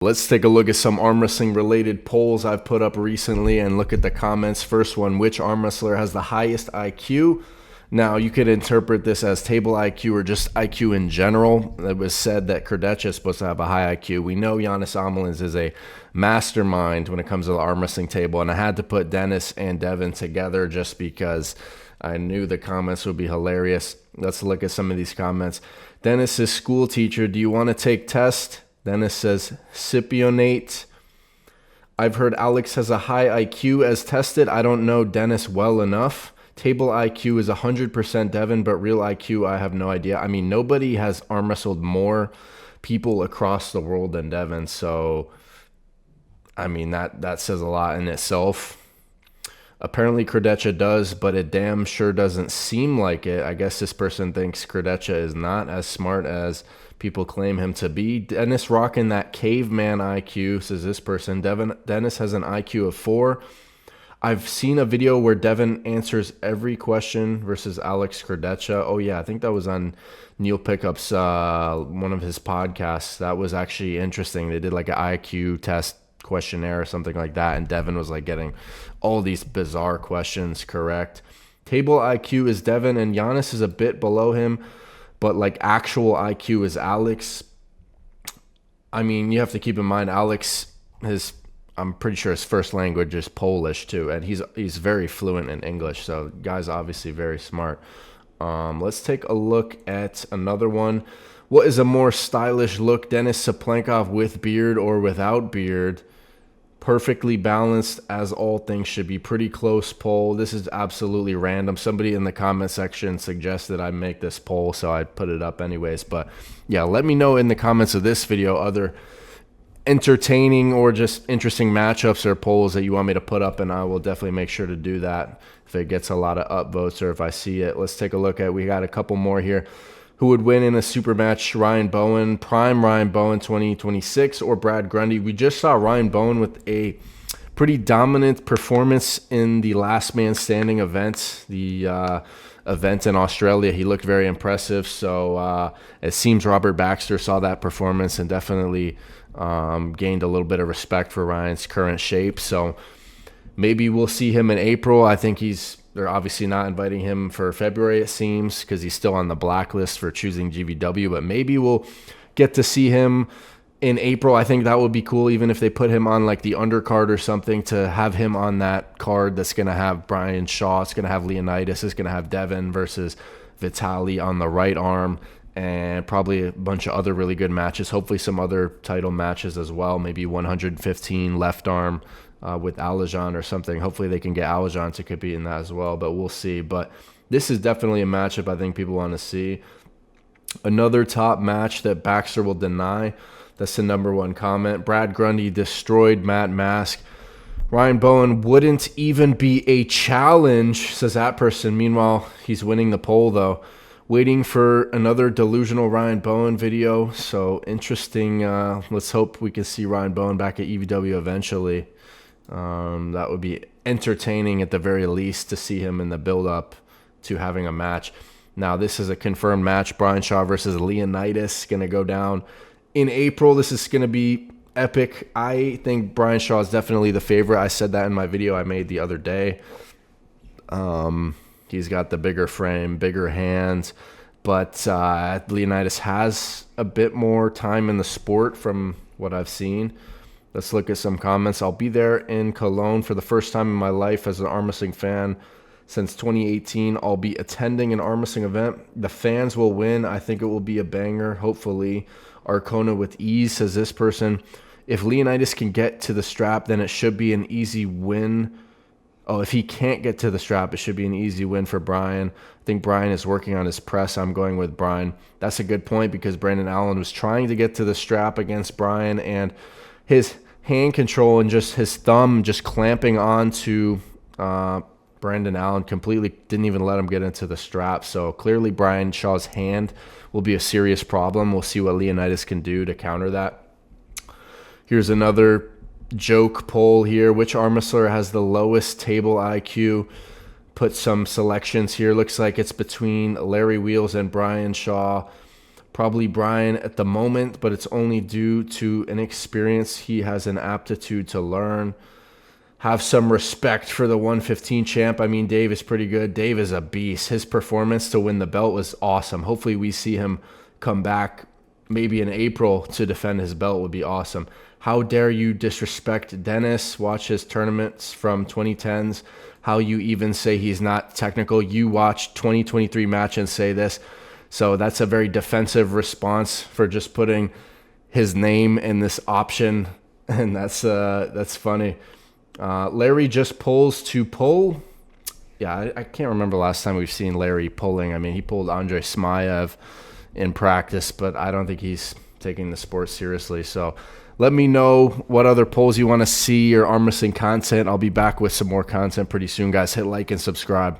Let's take a look at some arm wrestling related polls I've put up recently and look at the comments. First one, which arm wrestler has the highest IQ? Now, you could interpret this as table IQ or just IQ in general. It was said that Kurdecha is supposed to have a high IQ. We know Giannis Almalins is a mastermind when it comes to the arm wrestling table, and I had to put Dennis and Devin together just because I knew the comments would be hilarious. Let's look at some of these comments. Dennis is school teacher. Do you want to take test? Dennis says, Scipionate. I've heard Alex has a high IQ as tested. I don't know Dennis well enough. Table IQ is 100% Devin, but real IQ, I have no idea. I mean, nobody has arm wrestled more people across the world than Devin. So, I mean, that says a lot in itself. Apparently, Kurdecha does, but it damn sure doesn't seem like it. I guess this person thinks Kurdecha is not as smart as people claim him to be. Dennis rocking that caveman IQ, says this person. Dennis has an IQ of 4. I've seen a video where Devin answers every question versus Alex Kurdecha. Oh, yeah, I think that was on Neil Pickup's one of his podcasts. That was actually interesting. They did like an IQ test questionnaire or something like that, and Devin was like getting all these bizarre questions correct. Table IQ is Devin, and Giannis is a bit below him, but like actual IQ is Alex. I mean, you have to keep in mind Alex, I'm pretty sure his first language is Polish too, and he's very fluent in English, so guy's obviously very smart. Let's take a look at another one. What is a more stylish look, Denis Saplenkov with beard or without beard? Perfectly balanced, as all things should be. Pretty close poll. This is absolutely random. Somebody in the comment section suggested I make this poll, so I put it up anyways. But yeah, let me know in the comments of this video other entertaining or just interesting matchups or polls that you want me to put up, and I will definitely make sure to do that if it gets a lot of upvotes or if I see it. Let's take a look at, we got a couple more here. Who would win in a super match? Ryan Bowen, prime Ryan Bowen 2026, or Brad Grundy? We just saw Ryan Bowen with a pretty dominant performance in the Last Man Standing event, the event in Australia. He looked very impressive. So it seems Robert Baxter saw that performance and definitely gained a little bit of respect for Ryan's current shape. So maybe we'll see him in April. I think they're obviously not inviting him for February, it seems, because he's still on the blacklist for choosing GVW. But maybe we'll get to see him in April. I think that would be cool, even if they put him on like the undercard or something, to have him on that card that's going to have Brian Shaw, it's going to have Leonidas, it's going to have Devin versus Vitali on the right arm, and probably a bunch of other really good matches. Hopefully some other title matches as well, maybe 115 left arm with Alajan or something. Hopefully they can get Alajan to compete in that as well, but we'll see. But this is definitely a matchup I think people want to see. Another top match that Baxter will deny. That's the number one comment. Brad Grundy destroyed Matt Mask. Ryan Bowen wouldn't even be a challenge, says that person. Meanwhile, he's winning the poll though. Waiting for another delusional Ryan Bowen video. So interesting. Let's hope we can see Ryan Bowen back at EVW eventually. That would be entertaining at the very least to see him in the build-up to having a match. Now, this is a confirmed match. Brian Shaw versus Leonidas going to go down in April. This is going to be epic. I think Brian Shaw is definitely the favorite. I said that in my video I made the other day. He's got the bigger frame, bigger hands, but Leonidas has a bit more time in the sport from what I've seen. Let's look at some comments. I'll be there in Cologne for the first time in my life as an arm wrestling fan since 2018. I'll be attending an arm wrestling event. The fans will win. I think it will be a banger, hopefully. Arcona with ease, says this person. If Leonidas can get to the strap, then it should be an easy win. Oh, if he can't get to the strap, it should be an easy win for Brian. I think Brian is working on his press. I'm going with Brian. That's a good point because Brandon Allen was trying to get to the strap against Brian, and his hand control and just his thumb just clamping onto Brandon Allen completely didn't even let him get into the strap. So clearly Brian Shaw's hand will be a serious problem. We'll see what Leonidas can do to counter that. Here's another joke poll here. Which arm wrestler has the lowest table IQ? Put some selections here. Looks like it's between Larry Wheels and Brian Shaw. Probably Brian at the moment, but it's only due to inexperience. He has an aptitude to learn. Have some respect for the 115 champ. I mean, Dave is pretty good. Dave is a beast. His performance to win the belt was awesome. Hopefully we see him come back maybe in April to defend his belt. Would be awesome. How dare you disrespect Dennis? Watch his tournaments from 2010s. How you even say he's not technical. You watch 2023 match and say this. So that's a very defensive response for just putting his name in this option. And that's funny. Larry just pulls to pull. Yeah, I can't remember last time we've seen Larry pulling. I mean, he pulled Andrei Smaev in practice, but I don't think he's taking the sport seriously. So let me know what other polls you want to see or arm wrestling content. I'll be back with some more content pretty soon, guys. Hit like and subscribe.